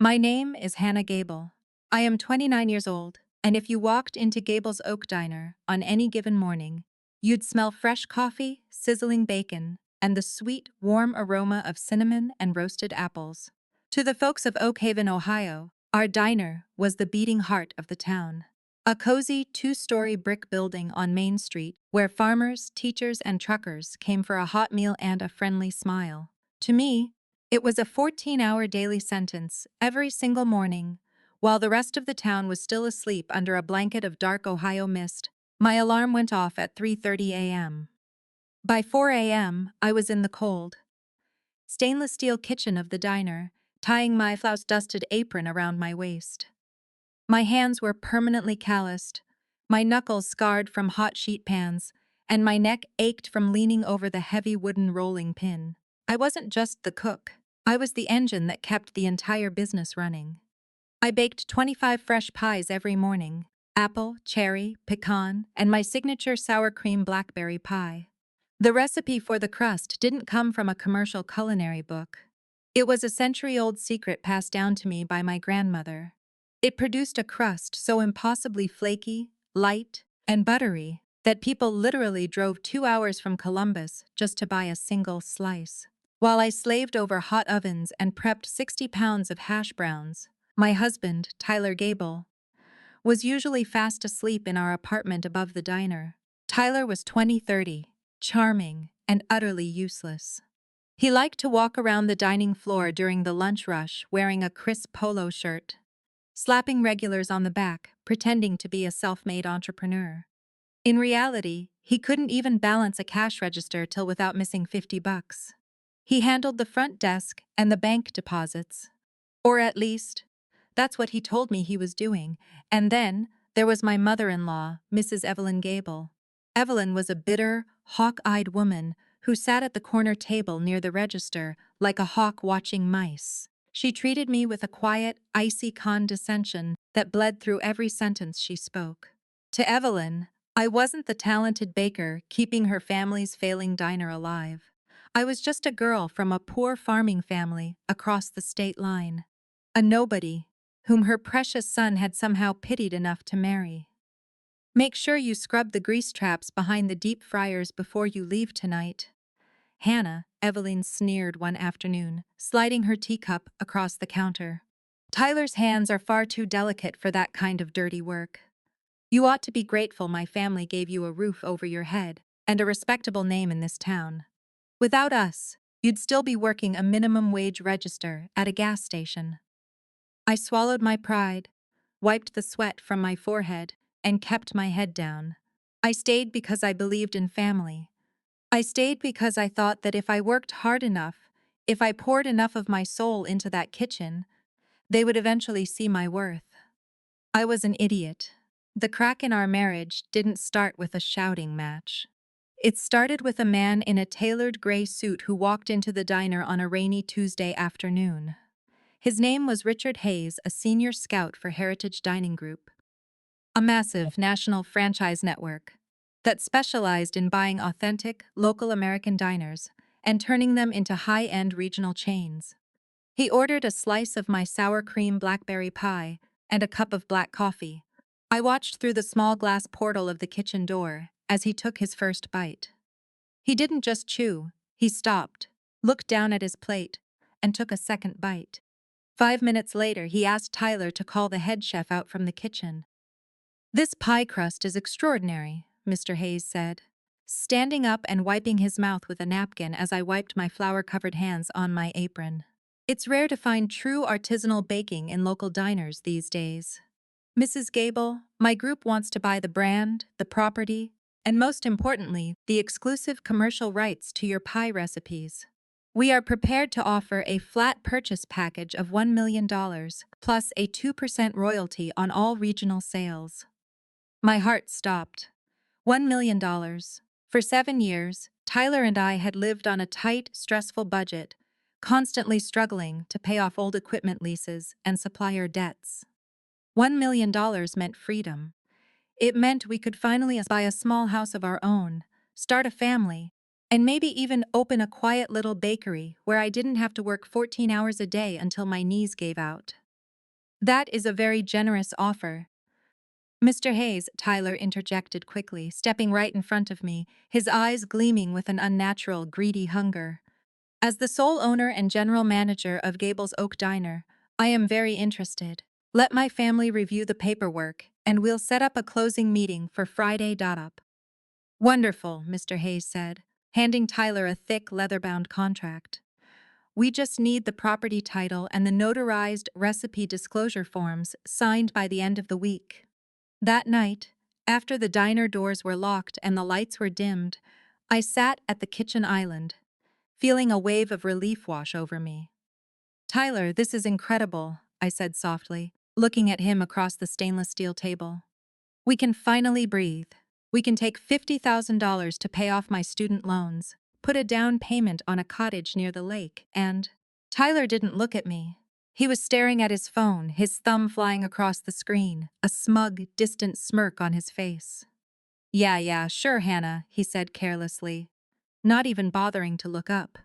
My name is Hannah Gable. I am 29 years old, and if you walked into Gable's Oak Diner on any given morning, you'd smell fresh coffee, sizzling bacon, and the sweet, warm aroma of cinnamon and roasted apples. To the folks of Oak Haven, Ohio, our diner was the beating heart of the town. A cozy two-story brick building on Main Street where farmers, teachers, and truckers came for a hot meal and a friendly smile. To me, it was a 14-hour daily sentence every single morning. While the rest of the town was still asleep under a blanket of dark Ohio mist, my alarm went off at 3:30 a.m. By 4 a.m., I was in the cold, stainless steel kitchen of the diner, tying my flouse-dusted apron around my waist. My hands were permanently calloused, my knuckles scarred from hot sheet pans, and my neck ached from leaning over the heavy wooden rolling pin. I wasn't just the cook. I was the engine that kept the entire business running. I baked 25 fresh pies every morning: apple, cherry, pecan, and my signature sour cream blackberry pie. The recipe for the crust didn't come from a commercial culinary book. It was a century-old secret passed down to me by my grandmother. It produced a crust so impossibly flaky, light, and buttery that people literally drove 2 hours from Columbus just to buy a single slice. While I slaved over hot ovens and prepped 60 pounds of hash browns, my husband, Tyler Gable, was usually fast asleep in our apartment above the diner. Tyler was 20-30, charming, and utterly useless. He liked to walk around the dining floor during the lunch rush wearing a crisp polo shirt, slapping regulars on the back, pretending to be a self-made entrepreneur. In reality, he couldn't even balance a cash register till without missing $50. He handled the front desk and the bank deposits. Or at least, that's what he told me he was doing. And then, there was my mother-in-law, Mrs. Evelyn Gable. Evelyn was a bitter, hawk-eyed woman who sat at the corner table near the register like a hawk watching mice. She treated me with a quiet, icy condescension that bled through every sentence she spoke. To Evelyn, I wasn't the talented baker keeping her family's failing diner alive. I was just a girl from a poor farming family across the state line. A nobody, whom her precious son had somehow pitied enough to marry. "Make sure you scrub the grease traps behind the deep fryers before you leave tonight." Hannah, Evelyn sneered one afternoon, sliding her teacup across the counter. "Tyler's hands are far too delicate for that kind of dirty work. You ought to be grateful my family gave you a roof over your head and a respectable name in this town. Without us, you'd still be working a minimum wage register at a gas station." I swallowed my pride, wiped the sweat from my forehead, and kept my head down. I stayed because I believed in family. I stayed because I thought that if I worked hard enough, if I poured enough of my soul into that kitchen, they would eventually see my worth. I was an idiot. The crack in our marriage didn't start with a shouting match. It started with a man in a tailored gray suit who walked into the diner on a rainy Tuesday afternoon. His name was Richard Hayes, a senior scout for Heritage Dining Group, a massive national franchise network that specialized in buying authentic, local American diners and turning them into high-end regional chains. He ordered a slice of my sour cream blackberry pie and a cup of black coffee. I watched through the small glass portal of the kitchen door as he took his first bite. He didn't just chew, he stopped, looked down at his plate, and took a second bite. 5 minutes later, he asked Tyler to call the head chef out from the kitchen. "This pie crust is extraordinary," Mr. Hayes said, standing up and wiping his mouth with a napkin as I wiped my flour-covered hands on my apron. "It's rare to find true artisanal baking in local diners these days. Mrs. Gable, my group wants to buy the brand, the property, and most importantly, the exclusive commercial rights to your pie recipes. We are prepared to offer a flat purchase package of $1 million plus a 2% royalty on all regional sales." My heart stopped. $1 million. For 7 years, Tyler and I had lived on a tight, stressful budget, constantly struggling to pay off old equipment leases and supplier debts. $1 million meant freedom. It meant we could finally buy a small house of our own, start a family, and maybe even open a quiet little bakery where I didn't have to work 14 hours a day until my knees gave out. That is a very generous offer. Mr. Hayes, Tyler interjected quickly, stepping right in front of me, his eyes gleaming with an unnatural, greedy hunger. As the sole owner and general manager of Gable's Oak Diner, I am very interested. Let my family review the paperwork, and we'll set up a closing meeting for Friday. Up. Wonderful, Mr. Hayes said, handing Tyler a thick, leather-bound contract. We just need the property title and the notarized recipe disclosure forms signed by the end of the week. That night, after the diner doors were locked and the lights were dimmed, I sat at the kitchen island, feeling a wave of relief wash over me. Tyler, this is incredible, I said softly, looking at him across the stainless steel table. We can finally breathe. We can take $50,000 to pay off my student loans, put a down payment on a cottage near the lake, and… Tyler didn't look at me. He was staring at his phone, his thumb flying across the screen, a smug, distant smirk on his face. Yeah, sure, Hannah, he said carelessly, not even bothering to look up.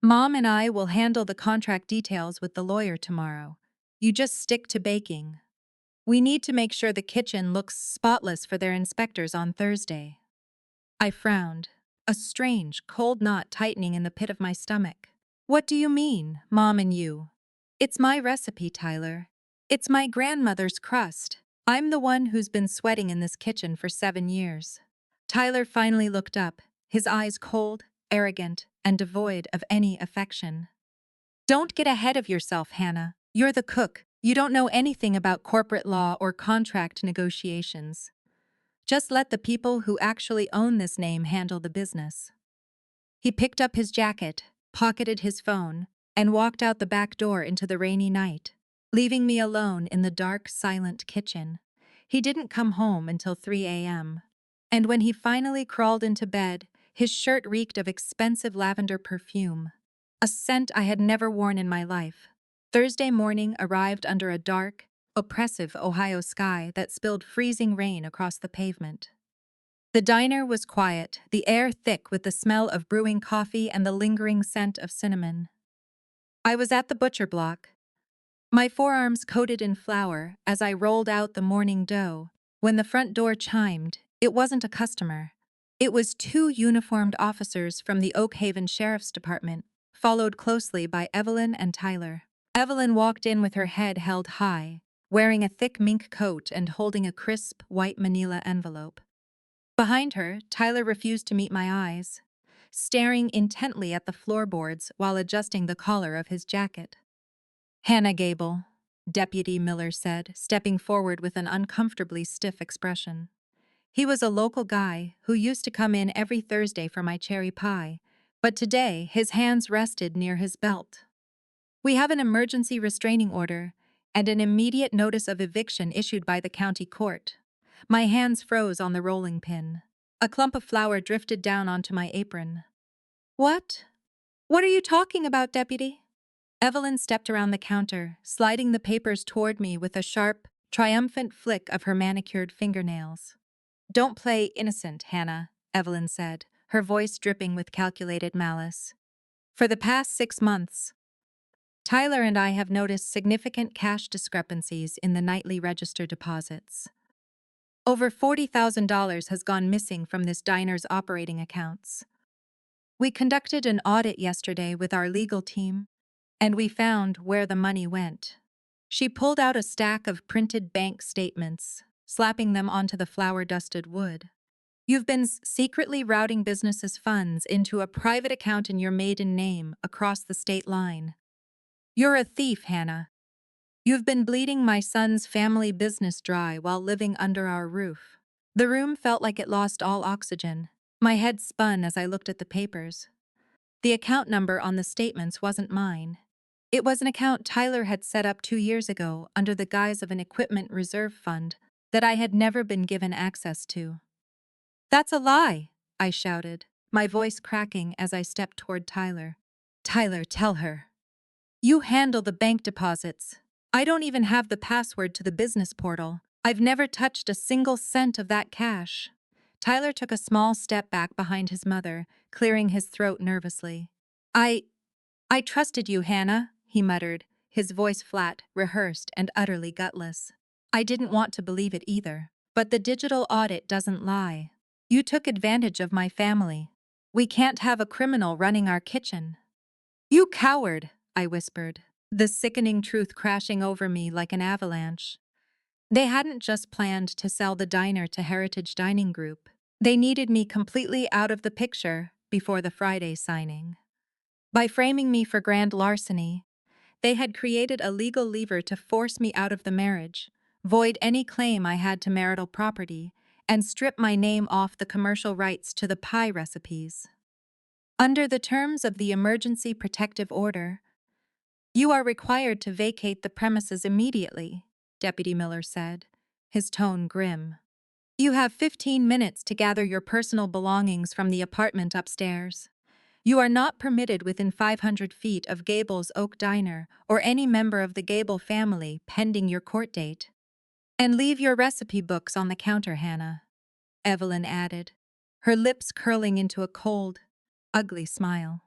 Mom and I will handle the contract details with the lawyer tomorrow. You just stick to baking. We need to make sure the kitchen looks spotless for their inspectors on Thursday. I frowned, a strange, cold knot tightening in the pit of my stomach. What do you mean, Mom and you? It's my recipe, Tyler. It's my grandmother's crust. I'm the one who's been sweating in this kitchen for 7 years. Tyler finally looked up, his eyes cold, arrogant, and devoid of any affection. Don't get ahead of yourself, Hannah. You're the cook. You don't know anything about corporate law or contract negotiations. Just let the people who actually own this name handle the business. He picked up his jacket, pocketed his phone, and walked out the back door into the rainy night, leaving me alone in the dark, silent kitchen. He didn't come home until 3 a.m. And when he finally crawled into bed, his shirt reeked of expensive lavender perfume, a scent I had never worn in my life. Thursday morning arrived under a dark, oppressive Ohio sky that spilled freezing rain across the pavement. The diner was quiet, the air thick with the smell of brewing coffee and the lingering scent of cinnamon. I was at the butcher block, my forearms coated in flour as I rolled out the morning dough. When the front door chimed, it wasn't a customer. It was 2 uniformed officers from the Oak Haven Sheriff's Department, followed closely by Evelyn and Tyler. Evelyn walked in with her head held high, wearing a thick mink coat and holding a crisp, white manila envelope. Behind her, Tyler refused to meet my eyes, staring intently at the floorboards while adjusting the collar of his jacket. Hannah Gable, Deputy Miller said, stepping forward with an uncomfortably stiff expression. He was a local guy who used to come in every Thursday for my cherry pie, but today his hands rested near his belt. We have an emergency restraining order and an immediate notice of eviction issued by the county court. My hands froze on the rolling pin. A clump of flour drifted down onto my apron. What? What are you talking about, Deputy? Evelyn stepped around the counter, sliding the papers toward me with a sharp, triumphant flick of her manicured fingernails. Don't play innocent, Hannah, Evelyn said, her voice dripping with calculated malice. For the past 6 months, Tyler and I have noticed significant cash discrepancies in the nightly register deposits. Over $40,000 has gone missing from this diner's operating accounts. We conducted an audit yesterday with our legal team, and we found where the money went. She pulled out a stack of printed bank statements, slapping them onto the flour-dusted wood. You've been secretly routing businesses' funds into a private account in your maiden name across the state line. You're a thief, Hannah. You've been bleeding my son's family business dry while living under our roof. The room felt like it lost all oxygen. My head spun as I looked at the papers. The account number on the statements wasn't mine. It was an account Tyler had set up 2 years ago under the guise of an equipment reserve fund that I had never been given access to. That's a lie, I shouted, my voice cracking as I stepped toward Tyler. Tyler, tell her. You handle the bank deposits. I don't even have the password to the business portal. I've never touched a single cent of that cash. Tyler took a small step back behind his mother, clearing his throat nervously. I trusted you, Hannah, he muttered, his voice flat, rehearsed, and utterly gutless. I didn't want to believe it either. But the digital audit doesn't lie. You took advantage of my family. We can't have a criminal running our kitchen. You coward, I whispered, the sickening truth crashing over me like an avalanche. They hadn't just planned to sell the diner to Heritage Dining Group. They needed me completely out of the picture before the Friday signing. By framing me for grand larceny, they had created a legal lever to force me out of the marriage, void any claim I had to marital property, and strip my name off the commercial rights to the pie recipes. Under the terms of the Emergency Protective Order, you are required to vacate the premises immediately, Deputy Miller said, his tone grim. You have 15 minutes to gather your personal belongings from the apartment upstairs. You are not permitted within 500 feet of Gable's Oak Diner or any member of the Gable family pending your court date. And leave your recipe books on the counter, Hannah, Evelyn added, her lips curling into a cold, ugly smile.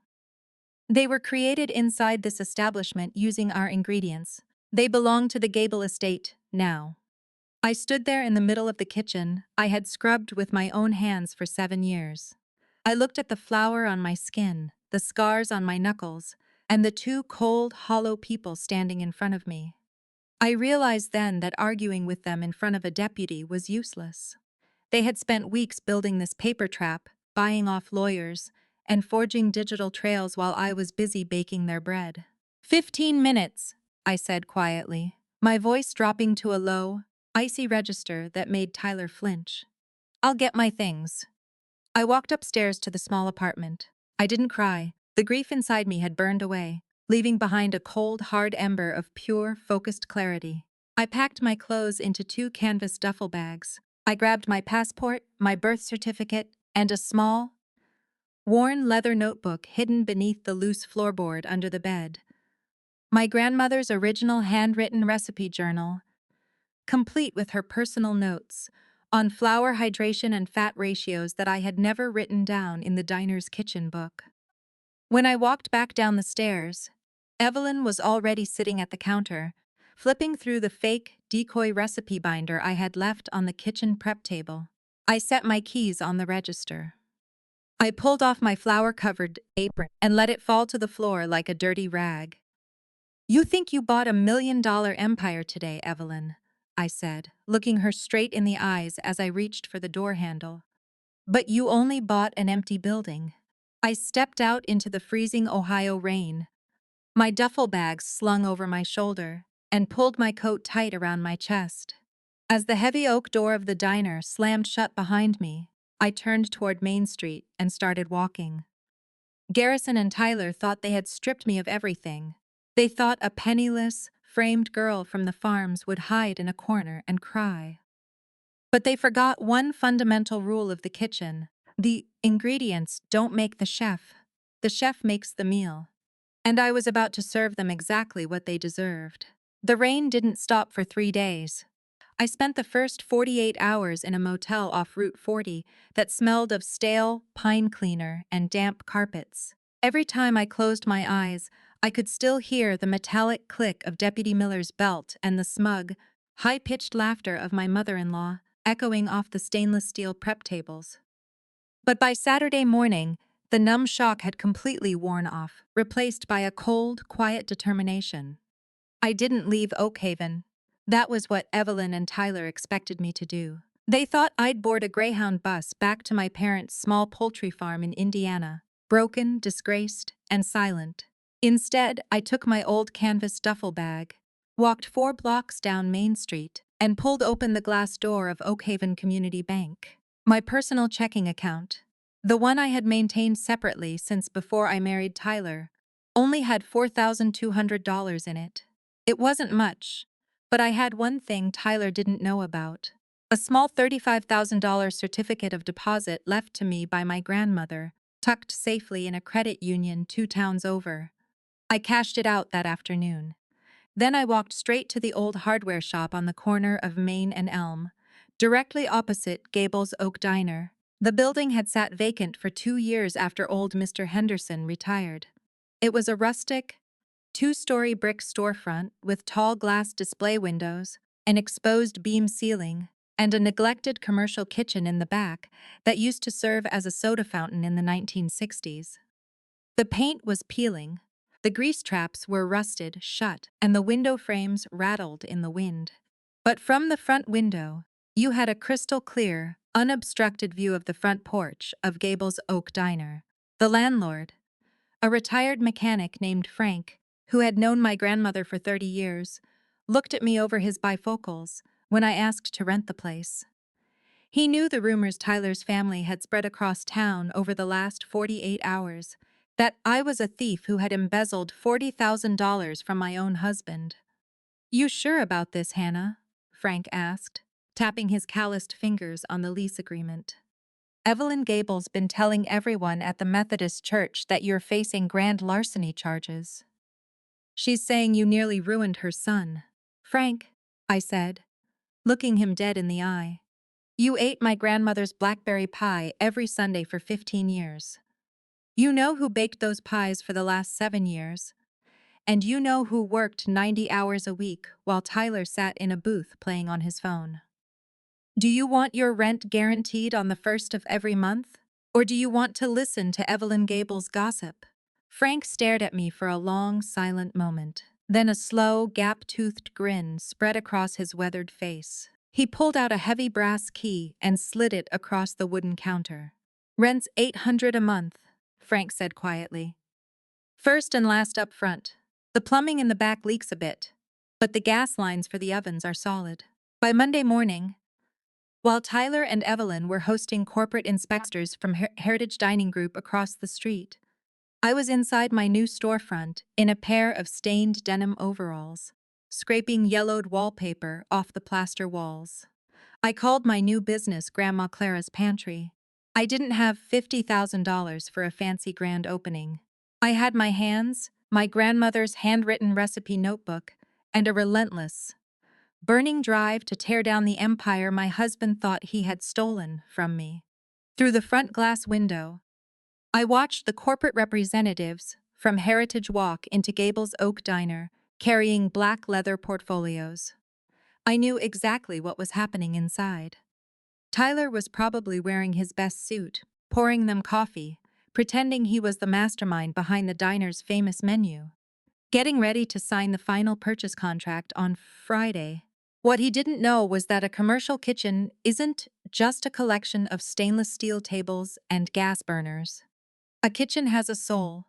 They were created inside this establishment using our ingredients. They belong to the Gable estate now. I stood there in the middle of the kitchen I had scrubbed with my own hands for 7 years. I looked at the flour on my skin, the scars on my knuckles, and the two cold, hollow people standing in front of me. I realized then that arguing with them in front of a deputy was useless. They had spent weeks building this paper trap, buying off lawyers, and forging digital trails while I was busy baking their bread. 15 minutes, I said quietly, my voice dropping to a low, icy register that made Tyler flinch. I'll get my things. I walked upstairs to the small apartment. I didn't cry. The grief inside me had burned away, leaving behind a cold, hard ember of pure, focused clarity. I packed my clothes into 2 canvas duffel bags. I grabbed my passport, my birth certificate, and a small, worn leather notebook hidden beneath the loose floorboard under the bed. My grandmother's original handwritten recipe journal, complete with her personal notes on flour hydration and fat ratios that I had never written down in the diner's kitchen book. When I walked back down the stairs, Evelyn was already sitting at the counter, flipping through the fake decoy recipe binder I had left on the kitchen prep table. I set my keys on the register. I pulled off my flour-covered apron and let it fall to the floor like a dirty rag. You think you bought $1 million empire today, Evelyn, I said, looking her straight in the eyes as I reached for the door handle. But you only bought an empty building. I stepped out into the freezing Ohio rain, my duffel bags slung over my shoulder, and pulled my coat tight around my chest. As the heavy oak door of the diner slammed shut behind me, I turned toward Main Street and started walking. Garrison and Tyler thought they had stripped me of everything. They thought a penniless, framed girl from the farms would hide in a corner and cry. But they forgot one fundamental rule of the kitchen. The ingredients don't make the chef. The chef makes the meal. And I was about to serve them exactly what they deserved. The rain didn't stop for 3 days. I spent the first 48 hours in a motel off Route 40 that smelled of stale pine cleaner and damp carpets. Every time I closed my eyes, I could still hear the metallic click of Deputy Miller's belt and the smug, high-pitched laughter of my mother-in-law echoing off the stainless steel prep tables. But by Saturday morning, the numb shock had completely worn off, replaced by a cold, quiet determination. I didn't leave Oakhaven. That was what Evelyn and Tyler expected me to do. They thought I'd board a Greyhound bus back to my parents' small poultry farm in Indiana, broken, disgraced, and silent. Instead, I took my old canvas duffel bag, walked 4 blocks down Main Street, and pulled open the glass door of Oakhaven Community Bank. My personal checking account, the one I had maintained separately since before I married Tyler, only had $4,200 in it. It wasn't much, but I had one thing Tyler didn't know about. A small $35,000 certificate of deposit left to me by my grandmother, tucked safely in a credit union 2 towns over. I cashed it out that afternoon. Then I walked straight to the old hardware shop on the corner of Main and Elm, directly opposite Gable's Oak Diner. The building had sat vacant for 2 years after old Mr. Henderson retired. It was a rustic, Two-story brick storefront with tall glass display windows, an exposed beam ceiling, and a neglected commercial kitchen in the back that used to serve as a soda fountain in the 1960s. The paint was peeling, the grease traps were rusted shut, and the window frames rattled in the wind. But from the front window, you had a crystal clear, unobstructed view of the front porch of Gable's Oak Diner. The landlord, a retired mechanic named Frank, who had known my grandmother for 30 years, looked at me over his bifocals when I asked to rent the place. He knew the rumors Tyler's family had spread across town over the last 48 hours, that I was a thief who had embezzled $40,000 from my own husband. "You sure about this, Hannah?" Frank asked, tapping his calloused fingers on the lease agreement. "Evelyn Gable's been telling everyone at the Methodist church that you're facing grand larceny charges. She's saying you nearly ruined her son." "Frank," I said, looking him dead in the eye, "you ate my grandmother's blackberry pie every Sunday for 15 years. You know who baked those pies for the last 7 years. And you know who worked 90 hours a week while Tyler sat in a booth playing on his phone. Do you want your rent guaranteed on the first of every month? Or do you want to listen to Evelyn Gable's gossip?" Frank stared at me for a long, silent moment. Then a slow, gap-toothed grin spread across his weathered face. He pulled out a heavy brass key and slid it across the wooden counter. "Rent's $800 a month," Frank said quietly. "First and last up front. The plumbing in the back leaks a bit, but the gas lines for the ovens are solid." By Monday morning, while Tyler and Evelyn were hosting corporate inspectors from Heritage Dining Group across the street, I was inside my new storefront in a pair of stained denim overalls, scraping yellowed wallpaper off the plaster walls. I called my new business Grandma Clara's Pantry. I didn't have $50,000 for a fancy grand opening. I had my hands, my grandmother's handwritten recipe notebook, and a relentless, burning drive to tear down the empire my husband thought he had stolen from me. Through the front glass window, I watched the corporate representatives from Heritage walk into Gable's Oak Diner, carrying black leather portfolios. I knew exactly what was happening inside. Tyler was probably wearing his best suit, pouring them coffee, pretending he was the mastermind behind the diner's famous menu, getting ready to sign the final purchase contract on Friday. What he didn't know was that a commercial kitchen isn't just a collection of stainless steel tables and gas burners. A kitchen has a soul,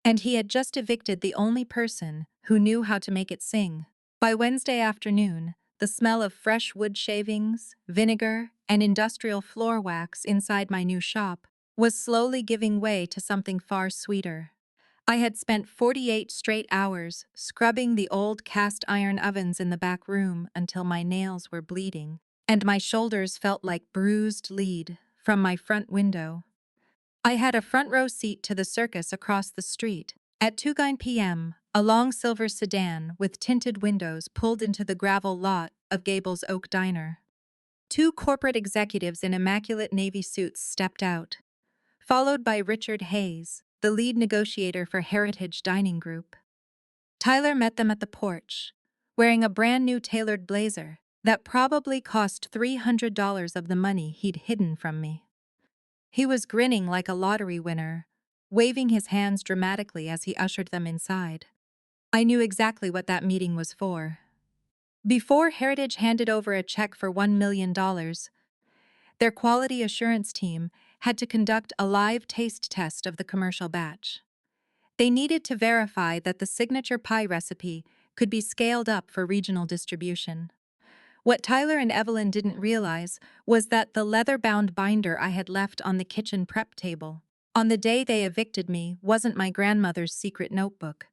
and he had just evicted the only person who knew how to make it sing. By Wednesday afternoon, the smell of fresh wood shavings, vinegar, and industrial floor wax inside my new shop was slowly giving way to something far sweeter. I had spent 48 straight hours scrubbing the old cast iron ovens in the back room until my nails were bleeding, and my shoulders felt like bruised lead from my front window. I had a front row seat to the circus across the street. At 2:09 p.m., a long silver sedan with tinted windows pulled into the gravel lot of Gable's Oak Diner. Two corporate executives in immaculate navy suits stepped out, followed by Richard Hayes, the lead negotiator for Heritage Dining Group. Tyler met them at the porch, wearing a brand new tailored blazer that probably cost $300 of the money he'd hidden from me. He was grinning like a lottery winner, waving his hands dramatically as he ushered them inside. I knew exactly what that meeting was for. Before Heritage handed over a check for $1 million, their quality assurance team had to conduct a live taste test of the commercial batch. They needed to verify that the signature pie recipe could be scaled up for regional distribution. What Tyler and Evelyn didn't realize was that the leather-bound binder I had left on the kitchen prep table on the day they evicted me wasn't my grandmother's secret notebook.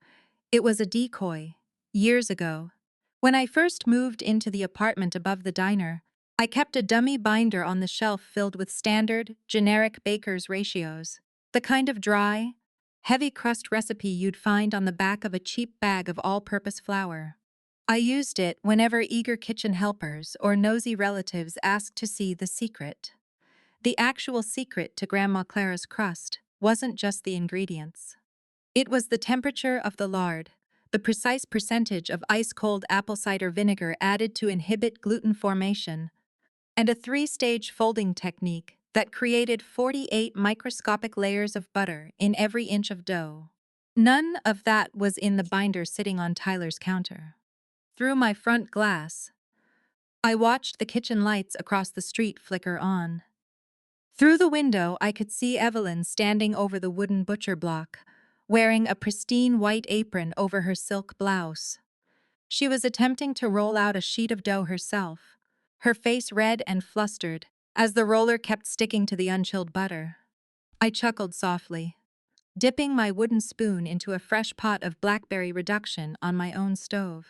It was a decoy, years ago. When I first moved into the apartment above the diner, I kept a dummy binder on the shelf filled with standard, generic baker's ratios, the kind of dry, heavy crust recipe you'd find on the back of a cheap bag of all-purpose flour. I used it whenever eager kitchen helpers or nosy relatives asked to see the secret. The actual secret to Grandma Clara's crust wasn't just the ingredients. It was the temperature of the lard, the precise percentage of ice-cold apple cider vinegar added to inhibit gluten formation, and a 3-stage folding technique that created 48 microscopic layers of butter in every inch of dough. None of that was in the binder sitting on Tyler's counter. Through my front glass, I watched the kitchen lights across the street flicker on. Through the window, I could see Evelyn standing over the wooden butcher block, wearing a pristine white apron over her silk blouse. She was attempting to roll out a sheet of dough herself, her face red and flustered as the roller kept sticking to the unchilled butter. I chuckled softly, dipping my wooden spoon into a fresh pot of blackberry reduction on my own stove.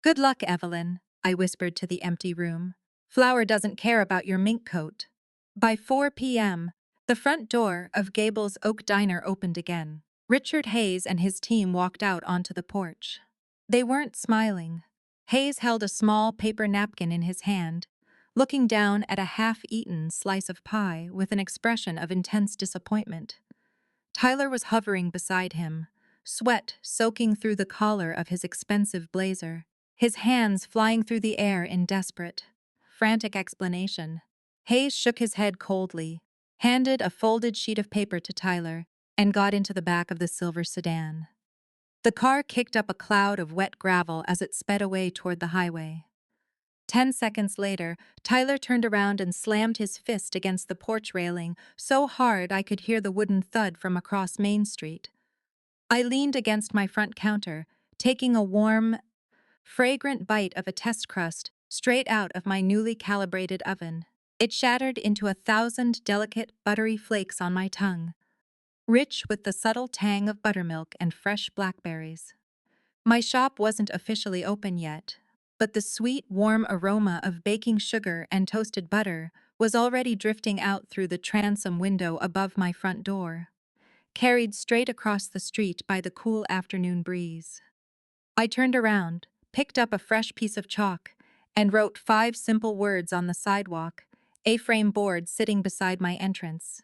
"Good luck, Evelyn," I whispered to the empty room. "Flour doesn't care about your mink coat." By 4 p.m., the front door of Gable's Oak Diner opened again. Richard Hayes and his team walked out onto the porch. They weren't smiling. Hayes held a small paper napkin in his hand, looking down at a half-eaten slice of pie with an expression of intense disappointment. Tyler was hovering beside him, sweat soaking through the collar of his expensive blazer, his hands flying through the air in desperate, frantic explanation. Hayes shook his head coldly, handed a folded sheet of paper to Tyler, and got into the back of the silver sedan. The car kicked up a cloud of wet gravel as it sped away toward the highway. 10 seconds later, Tyler turned around and slammed his fist against the porch railing so hard I could hear the wooden thud from across Main Street. I leaned against my front counter, taking a warm, fragrant bite of a test crust straight out of my newly calibrated oven. It shattered into 1,000 delicate, buttery flakes on my tongue, rich with the subtle tang of buttermilk and fresh blackberries. My shop wasn't officially open yet, but the sweet, warm aroma of baking sugar and toasted butter was already drifting out through the transom window above my front door, carried straight across the street by the cool afternoon breeze. I turned around, picked up a fresh piece of chalk, and wrote 5 simple words on the sidewalk, A-frame board sitting beside my entrance.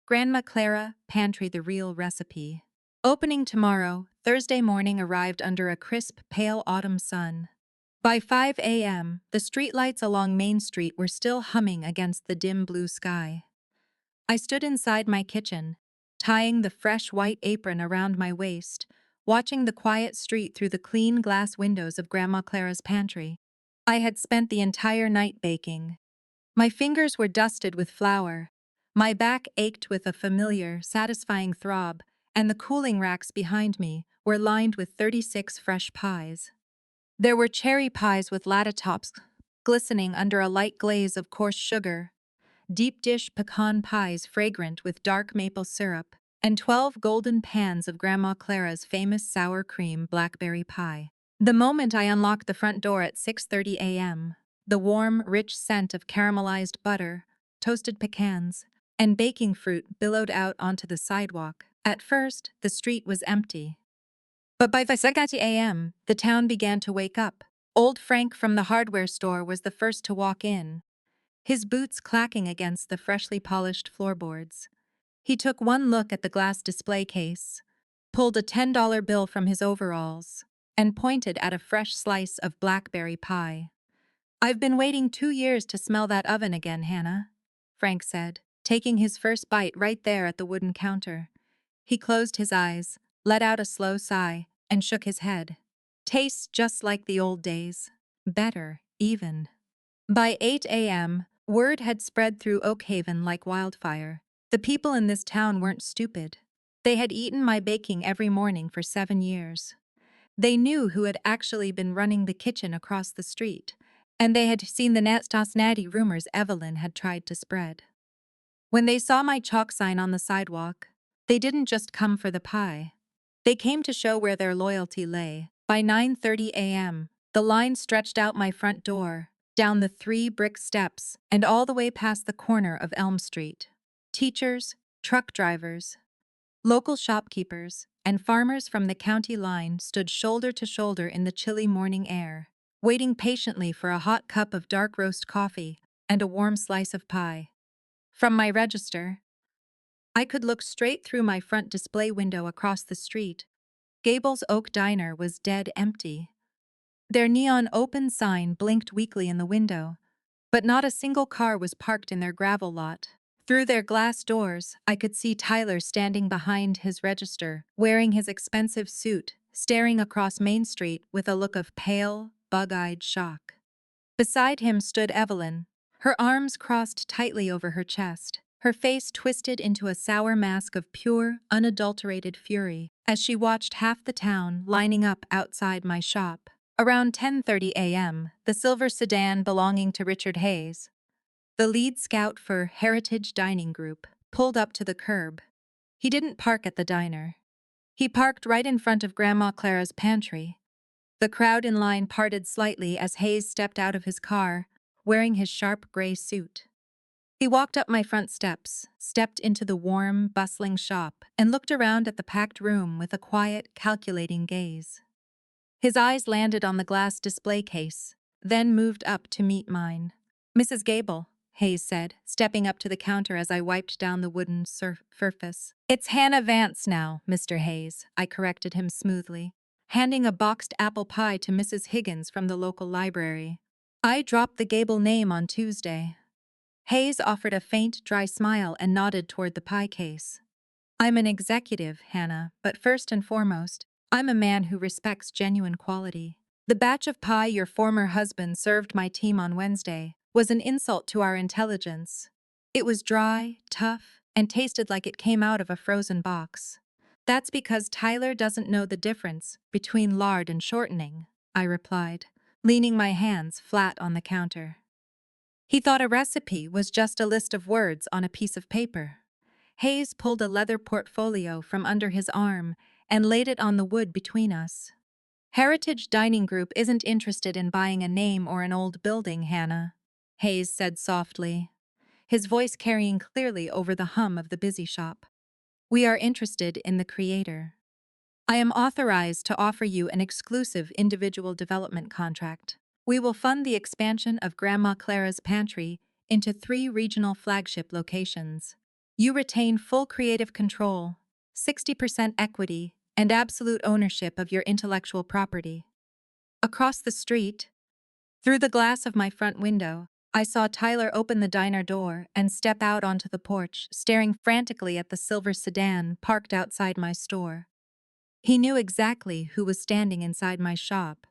Grandma Clara, Pantry, the real recipe. Opening tomorrow, Thursday morning arrived under a crisp, pale autumn sun. By 5 a.m., the streetlights along Main Street were still humming against the dim blue sky. I stood inside my kitchen, tying the fresh white apron around my waist, watching the quiet street through the clean glass windows of Grandma Clara's pantry. I had spent the entire night baking. My fingers were dusted with flour. My back ached with a familiar, satisfying throb, and the cooling racks behind me were lined with 36 fresh pies. There were cherry pies with lattice tops glistening under a light glaze of coarse sugar, deep dish pecan pies fragrant with dark maple syrup, and 12 golden pans of Grandma Clara's famous sour cream blackberry pie. The moment I unlocked the front door at 6:30 a.m., the warm, rich scent of caramelized butter, toasted pecans, and baking fruit billowed out onto the sidewalk. At first, the street was empty. But by 6:30 a.m., the town began to wake up. Old Frank from the hardware store was the first to walk in, his boots clacking against the freshly polished floorboards. He took one look at the glass display case, pulled a $10 bill from his overalls, and pointed at a fresh slice of blackberry pie. "I've been waiting 2 years to smell that oven again, Hannah," Frank said, taking his first bite right there at the wooden counter. He closed his eyes, let out a slow sigh, and shook his head. "Tastes just like the old days. Better, even." By 8 a.m., word had spread through Oak Haven like wildfire. The people in this town weren't stupid. They had eaten my baking every morning for 7 years. They knew who had actually been running the kitchen across the street, and they had seen the natty rumors Evelyn had tried to spread. When they saw my chalk sign on the sidewalk, they didn't just come for the pie. They came to show where their loyalty lay. By 9:30 a.m., the line stretched out my front door, down the 3 brick steps, and all the way past the corner of Elm Street. Teachers, truck drivers, local shopkeepers, and farmers from the county line stood shoulder to shoulder in the chilly morning air, waiting patiently for a hot cup of dark roast coffee and a warm slice of pie. From my register, I could look straight through my front display window across the street Gable's Oak Diner was dead empty. Their neon open sign blinked weakly in the window, but not a single car was parked in their gravel lot. Through their glass doors, I could see Tyler standing behind his register, wearing his expensive suit, staring across Main Street with a look of pale, bug-eyed shock. Beside him stood Evelyn, her arms crossed tightly over her chest, her face twisted into a sour mask of pure, unadulterated fury, as she watched half the town lining up outside my shop. Around 10:30 a.m., the silver sedan belonging to Richard Hayes, the lead scout for Heritage Dining Group, pulled up to the curb. He didn't park at the diner. He parked right in front of Grandma Clara's pantry. The crowd in line parted slightly as Hayes stepped out of his car, wearing his sharp gray suit. He walked up my front steps, stepped into the warm, bustling shop, and looked around at the packed room with a quiet, calculating gaze. His eyes landed on the glass display case, then moved up to meet mine. "Mrs. Gable," Hayes said, stepping up to the counter as I wiped down the wooden surface. "It's Hannah Vance now, Mr. Hayes," I corrected him smoothly, handing a boxed apple pie to Mrs. Higgins from the local library. "I dropped the Gable name on Tuesday." Hayes offered a faint, dry smile and nodded toward the pie case. "I'm an executive, Hannah, but first and foremost, I'm a man who respects genuine quality. The batch of pie your former husband served my team on Wednesday was an insult to our intelligence. It was dry, tough, and tasted like it came out of a frozen box." "That's because Tyler doesn't know the difference between lard and shortening," I replied, leaning my hands flat on the counter. "He thought a recipe was just a list of words on a piece of paper." Hayes pulled a leather portfolio from under his arm and laid it on the wood between us. "Heritage Dining Group isn't interested in buying a name or an old building, Hannah," Hayes said softly, his voice carrying clearly over the hum of the busy shop. "We are interested in the creator. I am authorized to offer you an exclusive individual development contract. We will fund the expansion of Grandma Clara's pantry into 3 regional flagship locations. You retain full creative control, 60% equity, and absolute ownership of your intellectual property." Across the street, through the glass of my front window, I saw Tyler open the diner door and step out onto the porch, staring frantically at the silver sedan parked outside my store. He knew exactly who was standing inside my shop.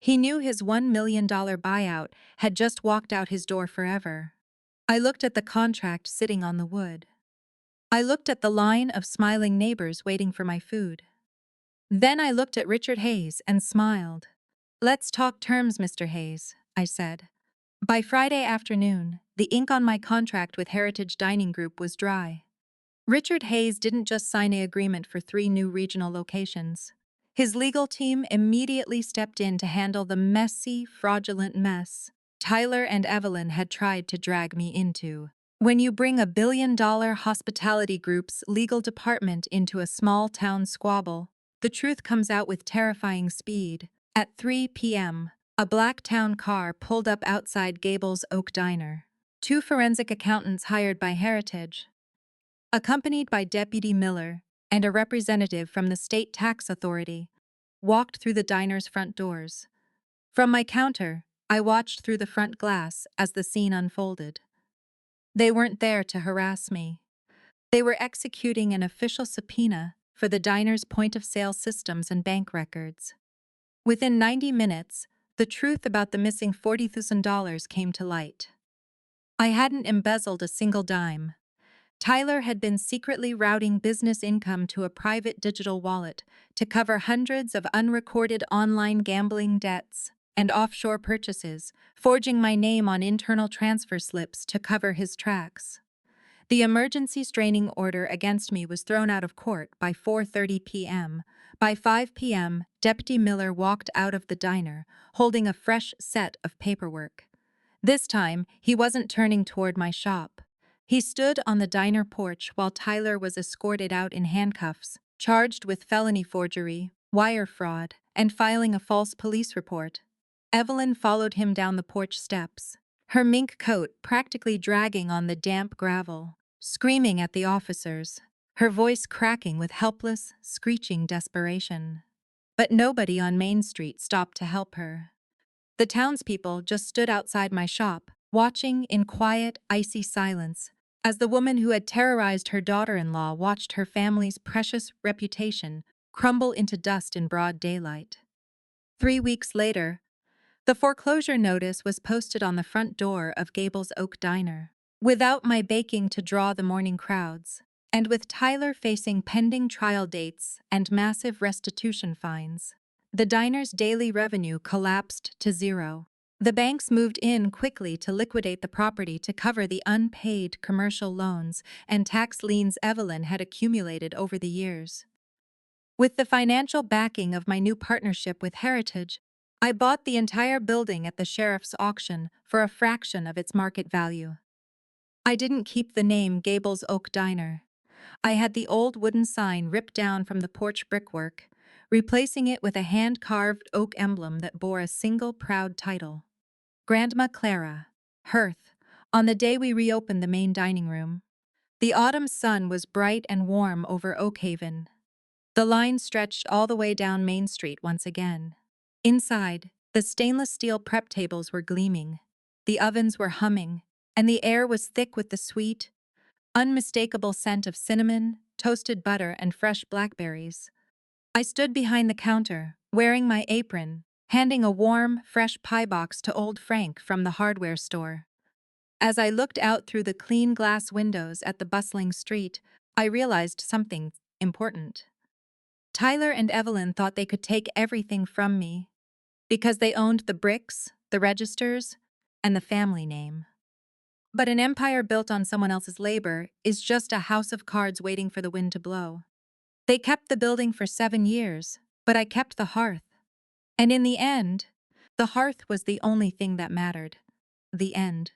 He knew his $1 million buyout had just walked out his door forever. I looked at the contract sitting on the wood. I looked at the line of smiling neighbors waiting for my food. Then I looked at Richard Hayes and smiled. "Let's talk terms, Mr. Hayes," I said. By Friday afternoon, the ink on my contract with Heritage Dining Group was dry. Richard Hayes didn't just sign an agreement for 3 new regional locations. His legal team immediately stepped in to handle the messy, fraudulent mess Tyler and Evelyn had tried to drag me into. When you bring a billion-dollar hospitality group's legal department into a small-town squabble, the truth comes out with terrifying speed. At 3 p.m., a black town car pulled up outside Gable's Oak Diner. 2 forensic accountants hired by Heritage, accompanied by Deputy Miller and a representative from the state tax authority, walked through the diner's front doors. From my counter, I watched through the front glass as the scene unfolded. They weren't there to harass me. They were executing an official subpoena for the diner's point-of-sale systems and bank records. Within 90 minutes, the truth about the missing $40,000 came to light. I hadn't embezzled a single dime. Tyler had been secretly routing business income to a private digital wallet to cover hundreds of unrecorded online gambling debts and offshore purchases, forging my name on internal transfer slips to cover his tracks. The emergency restraining order against me was thrown out of court by 4:30 p.m. By 5 p.m., Deputy Miller walked out of the diner, holding a fresh set of paperwork. This time, he wasn't turning toward my shop. He stood on the diner porch while Tyler was escorted out in handcuffs, charged with felony forgery, wire fraud, and filing a false police report. Evelyn followed him down the porch steps, her mink coat practically dragging on the damp gravel, screaming at the officers. her voice cracking with helpless, screeching desperation. But nobody on Main Street stopped to help her. The townspeople just stood outside my shop, watching in quiet, icy silence, as the woman who had terrorized her daughter-in-law watched her family's precious reputation crumble into dust in broad daylight. 3 weeks later, the foreclosure notice was posted on the front door of Gable's Oak Diner. Without my baking to draw the morning crowds, and with Tyler facing pending trial dates and massive restitution fines, the diner's daily revenue collapsed to zero. The banks moved in quickly to liquidate the property to cover the unpaid commercial loans and tax liens Evelyn had accumulated over the years. With the financial backing of my new partnership with Heritage, I bought the entire building at the sheriff's auction for a fraction of its market value. I didn't keep the name Gable's Oak Diner. I had the old wooden sign ripped down from the porch brickwork, replacing it with a hand-carved oak emblem that bore a single proud title. Grandma Clara, Hearth, on the day we reopened the main dining room. The autumn sun was bright and warm over Oakhaven. The line stretched all the way down Main Street once again. Inside, the stainless steel prep tables were gleaming, the ovens were humming, and the air was thick with the sweet, unmistakable scent of cinnamon, toasted butter, and fresh blackberries. I stood behind the counter, wearing my apron, handing a warm, fresh pie box to old Frank from the hardware store. As I looked out through the clean glass windows at the bustling street, I realized something important. Tyler and Evelyn thought they could take everything from me because they owned the bricks, the registers, and the family name. But an empire built on someone else's labor is just a house of cards waiting for the wind to blow. They kept the building for 7 years, but I kept the hearth. And in the end, the hearth was the only thing that mattered. The end.